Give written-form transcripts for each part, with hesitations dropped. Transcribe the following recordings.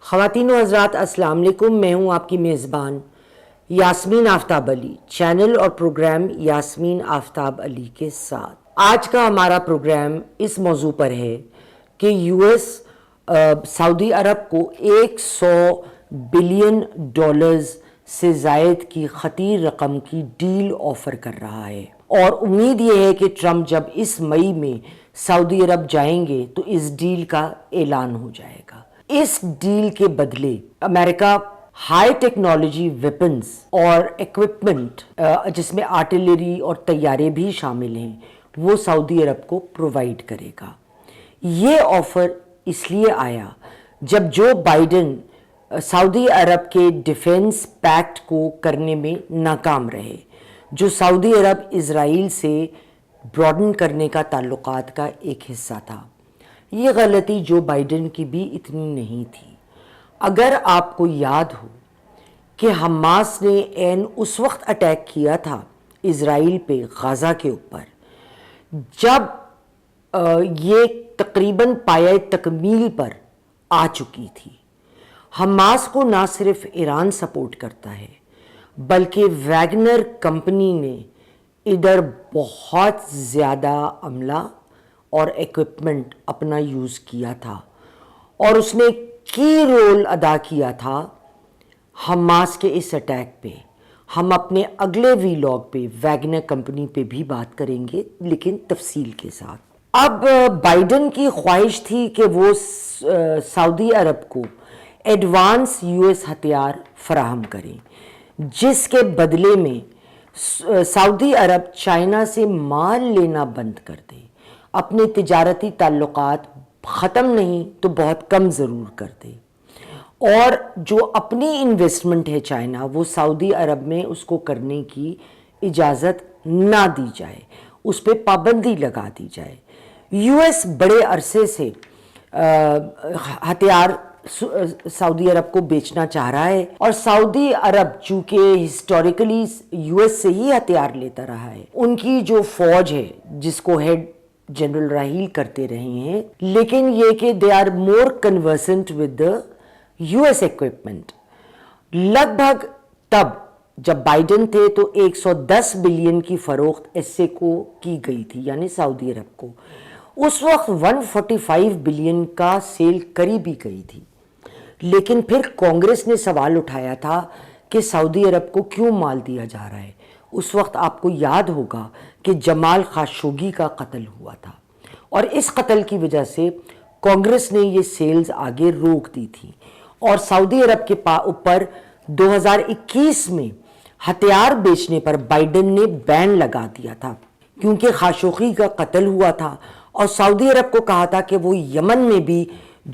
خواتین و حضرات السلام علیکم، میں ہوں آپ کی میزبان یاسمین آفتاب علی، چینل اور پروگرام یاسمین آفتاب علی کے ساتھ۔ آج کا ہمارا پروگرام اس موضوع پر ہے کہ یو ایس سعودی عرب کو $100 بلین سے زائد کی خطیر رقم کی ڈیل آفر کر رہا ہے، اور امید یہ ہے کہ ٹرمپ جب اس مئی میں سعودی عرب جائیں گے تو اس ڈیل کا اعلان ہو جائے گا۔ اس ڈیل کے بدلے امریکہ ہائی ٹیکنالوجی ویپنز اور ایکوپمنٹ جس میں آرٹلری اور طیارے بھی شامل ہیں وہ سعودی عرب کو پرووائیڈ کرے گا۔ یہ آفر اس لیے آیا جب جو بائیڈن سعودی عرب کے ڈیفنس پیکٹ کو کرنے میں ناکام رہے، جو سعودی عرب اسرائیل سے براڈن کرنے کا تعلقات کا ایک حصہ تھا۔ یہ غلطی جو بائیڈن کی بھی اتنی نہیں تھی۔ اگر آپ کو یاد ہو کہ حماس نے اس وقت اٹیک کیا تھا اسرائیل پہ غزہ کے اوپر جب یہ تقریباً پایہ تکمیل پر آ چکی تھی۔ حماس کو نہ صرف ایران سپورٹ کرتا ہے بلکہ ویگنر کمپنی نے ادھر بہت زیادہ عملہ اور ایکوپمنٹ اپنا یوز کیا تھا، اور اس نے کی رول ادا کیا تھا حماس کے اس اٹیک پہ۔ ہم اپنے اگلے ویلاگ پہ ویگنر کمپنی پہ بھی بات کریں گے، لیکن تفصیل کے ساتھ۔ اب بائیڈن کی خواہش تھی کہ وہ سعودی عرب کو ایڈوانس یو ایس ہتھیار فراہم کریں، جس کے بدلے میں سعودی عرب چائنا سے مال لینا بند کر دے، اپنے تجارتی تعلقات ختم نہیں تو بہت کم ضرور کر دے، اور جو اپنی انویسٹمنٹ ہے چائنا وہ سعودی عرب میں اس کو کرنے کی اجازت نہ دی جائے، اس پہ پابندی لگا دی جائے۔ یو ایس بڑے عرصے سے ہتھیار سعودی عرب کو بیچنا چاہ رہا ہے، اور سعودی عرب چونکہ ہسٹوریکلی یو ایس سے ہی ہتھیار لیتا رہا ہے، ان کی جو فوج ہے جس کو ہیڈ جنرل راحیل کرتے رہے ہیں، لیکن یہ کہ they are more conversant with the U S ایکوپمنٹ۔ لگ بھگ تب جب بائیڈن تھے تو $110 بلین کی فروخت ایس اے کو کی گئی تھی، یعنی سعودی عرب کو۔ اس وقت $145 بلین کا سیل کری بھی گئی تھی، لیکن پھر کانگریس نے سوال اٹھایا تھا کہ سعودی عرب کو کیوں مال دیا جا رہا ہے۔ اس وقت آپ کو یاد ہوگا کہ جمال خاشقجی کا قتل ہوا تھا، اور اس قتل کی وجہ سے کانگریس نے یہ سیلز آگے روک دی تھی، اور سعودی عرب کے اوپر 2021 میں ہتھیار بیچنے پر بائیڈن نے بین لگا دیا تھا، کیونکہ خاشقجی کا قتل ہوا تھا، اور سعودی عرب کو کہا تھا کہ وہ یمن میں بھی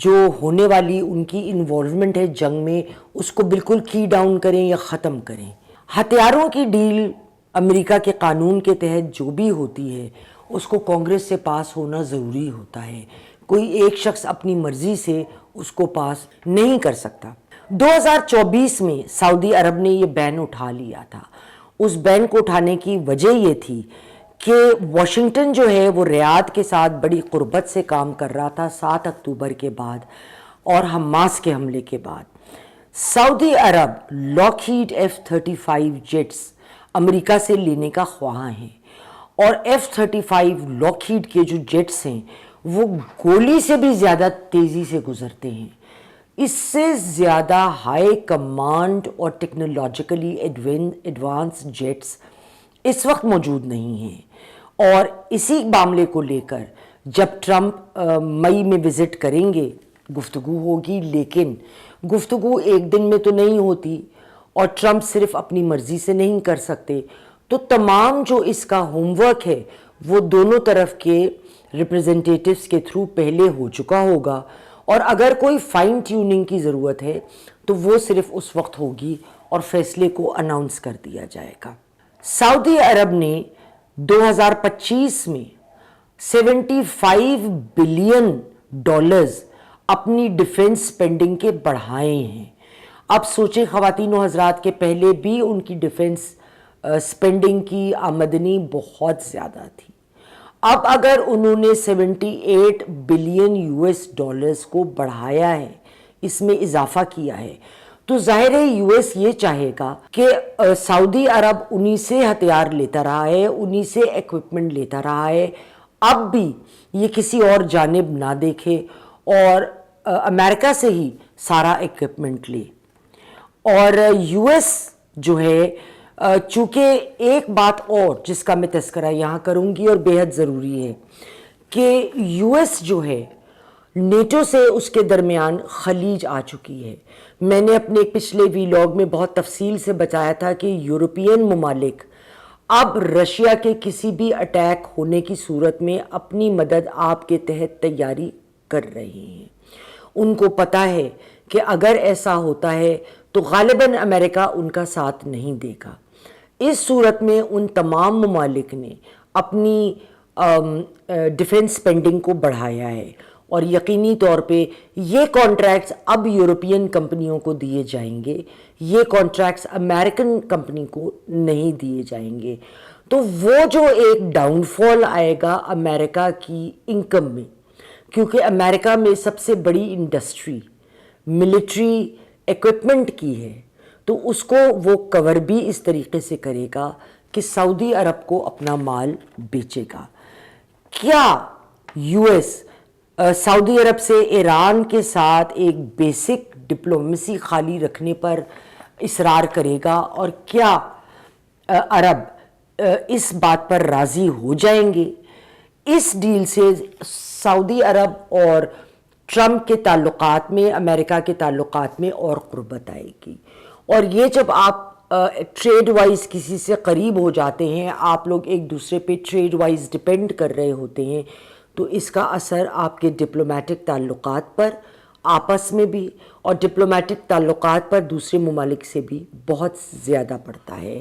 جو ہونے والی ان کی انوالومنٹ ہے جنگ میں اس کو بالکل کی ڈاؤن کریں یا ختم کریں۔ ہتھیاروں کی ڈیل امریکہ کے قانون کے تحت جو بھی ہوتی ہے اس کو کانگریس سے پاس ہونا ضروری ہوتا ہے، کوئی ایک شخص اپنی مرضی سے اس کو پاس نہیں کر سکتا۔ 2024 میں سعودی عرب نے یہ بین اٹھا لیا تھا۔ اس بین کو اٹھانے کی وجہ یہ تھی کہ واشنگٹن جو ہے وہ ریاض کے ساتھ بڑی قربت سے کام کر رہا تھا 7 اکتوبر کے بعد اور حماس کے حملے کے بعد۔ سعودی عرب لاکہیڈ F-35 جیٹس امریکہ سے لینے کا خواہاں ہیں، اور F-35 لاکہیڈ کے جو جیٹس ہیں وہ گولی سے بھی زیادہ تیزی سے گزرتے ہیں۔ اس سے زیادہ ہائی کمانڈ اور ٹیکنالوجیکلی ایڈوانس جیٹس اس وقت موجود نہیں ہیں، اور اسی معاملے کو لے کر جب ٹرمپ مئی میں وزٹ کریں گے گفتگو ہوگی، لیکن گفتگو ایک دن میں تو نہیں ہوتی، اور ٹرمپ صرف اپنی مرضی سے نہیں کر سکتے، تو تمام جو اس کا ہوم ورک ہے وہ دونوں طرف کے ریپرزنٹیٹیوز کے تھرو پہلے ہو چکا ہوگا، اور اگر کوئی فائن ٹیوننگ کی ضرورت ہے تو وہ صرف اس وقت ہوگی اور فیصلے کو اناؤنس کر دیا جائے گا۔ سعودی عرب نے 2025 میں $75 بلین اپنی ڈیفنس سپینڈنگ کے بڑھائے ہیں۔ اب سوچیں خواتین و حضرات کے پہلے بھی ان کی ڈیفنس سپینڈنگ کی آمدنی بہت زیادہ تھی، اب اگر انہوں نے $78 بلین کو بڑھایا ہے اس میں اضافہ کیا ہے، تو ظاہر ہے یو ایس یہ چاہے گا کہ سعودی عرب انہی سے ہتھیار لیتا رہا ہے، انہی سے ایکوپمنٹ لیتا رہا ہے، اب بھی یہ کسی اور جانب نہ دیکھے اور امریکہ سے ہی سارا ایکوپمنٹ لے۔ اور یو ایس جو ہے، چونکہ ایک بات اور جس کا میں تذکرہ یہاں کروں گی اور بیحد ضروری ہے کہ یو ایس جو ہے نیٹو سے اس کے درمیان خلیج آ چکی ہے۔ میں نے اپنے پچھلے ویلاگ میں بہت تفصیل سے بتایا تھا کہ یورپین ممالک اب رشیا کے کسی بھی اٹیک ہونے کی صورت میں اپنی مدد آپ کے تحت تیاری کر رہے ہیں۔ ان کو پتہ ہے کہ اگر ایسا ہوتا ہے تو غالباً امریکہ ان کا ساتھ نہیں دے گا۔ اس صورت میں ان تمام ممالک نے اپنی ڈیفنس سپینڈنگ کو بڑھایا ہے اور یقینی طور پہ یہ کانٹریکٹس اب یورپین کمپنیوں کو دیے جائیں گے، یہ کانٹریکٹس امریکن کمپنی کو نہیں دیے جائیں گے۔ تو وہ جو ایک ڈاؤن فال آئے گا امریکہ کی انکم میں، کیونکہ امریکہ میں سب سے بڑی انڈسٹری ملٹری ایکوپمنٹ کی ہے، تو اس کو وہ کور بھی اس طریقے سے کرے گا کہ سعودی عرب کو اپنا مال بیچے گا۔ کیا یو ایس سعودی عرب سے ایران کے ساتھ ایک بیسک ڈپلومیسی خالی رکھنے پر اصرار کرے گا، اور کیا عرب اس بات پر راضی ہو جائیں گے؟ اس ڈیل سے سعودی عرب اور ٹرمپ کے تعلقات میں، امریکہ کے تعلقات میں اور قربت آئے گی۔ اور یہ جب آپ ٹریڈ وائز کسی سے قریب ہو جاتے ہیں، آپ لوگ ایک دوسرے پہ ٹریڈ وائز ڈپینڈ کر رہے ہوتے ہیں، تو اس کا اثر آپ کے ڈپلومیٹک تعلقات پر آپس میں بھی اور ڈپلومیٹک تعلقات پر دوسرے ممالک سے بھی بہت زیادہ پڑتا ہے۔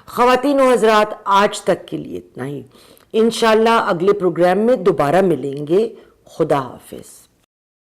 خواتین و حضرات، آج تک کے لیے اتنا ہی۔ انشاءاللہ اگلے پروگرام میں دوبارہ ملیں گے۔ خدا حافظ۔